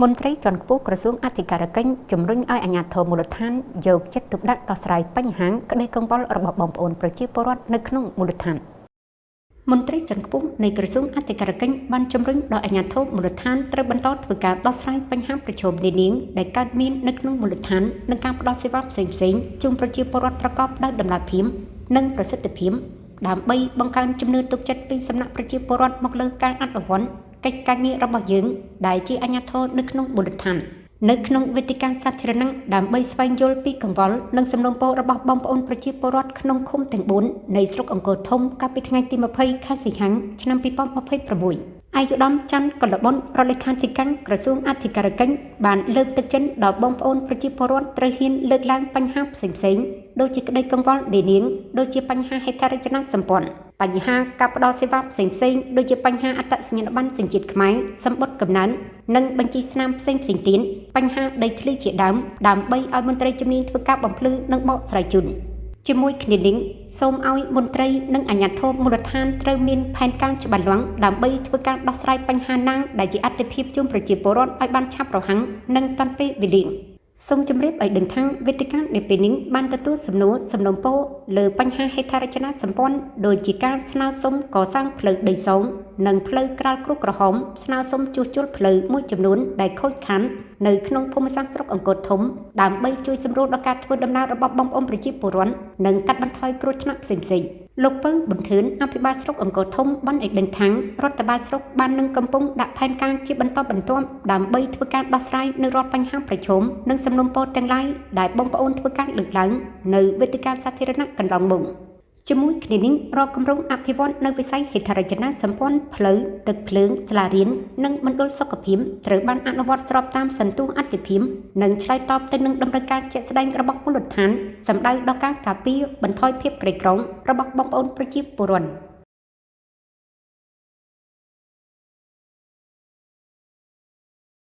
មន្ត្រីជាន់ខ្ពស់ក្រសួងអធិការកិច្ចជំរុញឲ្យអាជ្ញាធរមូលដ្ឋានយកចិត្តទុកដាក់ដោះស្រាយបញ្ហាក្តីកង្វល់របស់បងប្អូនប្រជាពលរដ្ឋនៅក្នុងមូលដ្ឋានមន្ត្រីជាន់ខ្ពស់នៃក្រសួងអធិការកិច្ចបានជំរុញដល់អាជ្ញាធរមូលដ្ឋានត្រូវបន្តធ្វើការដោះស្រាយបញ្ហាប្រឈមនានាដែលកើតមាននៅក្នុងមូលដ្ឋាននិងការផ្តល់សេវាផ្សេងៗជូនប្រជាពលរដ្ឋប្រកបដោយតម្លាភាពនិងប្រសិទ្ធភាពដើម្បីបង្កើនជំនឿទុកចិត្តពីសំណាក់ប្រជាពលរដ្ឋមកលើការអនុវត្តកិច្ចការងាររបស់យើងដែលជាអាជ្ញាធរនៅក្នុងមូលដ្ឋាននៅក្នុងវេទិកាសាធារណៈដើម្បីស្វែងយល់ពីកង្វល់និងសំណូមពររបស់បងប្អូនប្រជាពលរដ្ឋក្នុងឃុំទាំង4នៃស្រុកអង្គរធំកាលពីថ្ងៃទី20 ខែសីហាឆ្នាំ2026អាយុដំច័ន្ទកុលបុត្ររដ្ឋលេខាធិការក្រសួងអធិការកិច្ចបានលើកទឹកចិត្តដល់បងប្អូនប្រជាពលរដ្ឋត្រូវហ៊ានលើកឡើងបញ្ហាផ្សេងៗដូចជាក្តីកង្វល់នានាដូចជាបញ្ហាហេដ្ឋារចនាសម្ព័ន្ធបញ្ហាការផ្តល់សេវាផ្សេងៗដូចជាបញ្ហាអត្តសញ្ញាណប័ណ្ណសញ្ជាតិខ្មែរសម្បត្តិកំណើននិងបញ្ជីស្នាមផ្សេងៗទៀតបញ្ហាដីធ្លីជាដើមដើម្បីឲ្យមន្ត្រីជំនាញធ្វើការបំភ្លឺនិងបកស្រាយជូនជាមួយគ្នានេះសូមឲ្យមន្ត្រីនិងអាជ្ញាធរមូលដ្ឋានត្រូវមានផែនការច្បាស់លាស់ដើម្បីធ្វើការដោះស្រាយបញ្ហាណាដែលជាអត្ថប្រយោជន៍ជូនប្រជាពលរដ្ឋឲ្យបានឆាប់រហ័សនិងទាន់ពេលវេលាសូមជម្រាបឲ្យដឹងថាវេទិកានៅពេលនេះបានទទួលសំណួរសំណូមពរលើបញ្ហាហេដ្ឋារចនាសម្ព័ន្ធដូចជាការស្នើសុំកសាងផ្លូវដីសងនិងផ្លូវក្រាលគ្រួក្រហមស្នើសុំជួសជុលផ្លូវមួយចំនួនដែលខូចខាននៅក្នុងភូមិសាស្ត្រស្រុកអង្គរធំដើម្បីជួយសម្រួលដល់ការធ្វើដំណើររបស់បងប្អូនប្រជាពលរដ្ឋនិងកាត់បន្ថយគ្រោះថ្នាក់ផ្សេងៗលោកពៅប៊ុនធឿនអភិបាលស្រុកអង្គរធំបានឲ្យដឹងថារដ្ឋបាលស្រុកបាននឹងកំពុងដាក់ផែនការជាបន្តបន្ទាប់ដើម្បីធ្វើការដោះស្រាយនៅរាល់បញ្ហាប្រឈមនិងសំណុំពរទាំងឡាយដែលបងប្អូនធ្វើការលើកឡើងនៅវេទិកាសាធារណៈកន្លងមកជាមួយគ្នានេះរកគម្រោងអភិវឌ្ឍនៅវិស័យហេដ្ឋារចនាសម្ព័ន្ធផ្លូវទឹកភ្លើងសាលារៀននិងមណ្ឌលសុខភាពត្រូវបានអនុវត្តស្របតាមសន្ទុះអតិភិបនិងឆ្លើយតបទៅនឹងតម្រូវការជាក់ស្ដែងរបស់មូលដ្ឋានសម្ដៅដល់ការការពារបន្ថយភាពក្រីក្ររបស់បងប្អូនប្រជាពលរដ្ឋ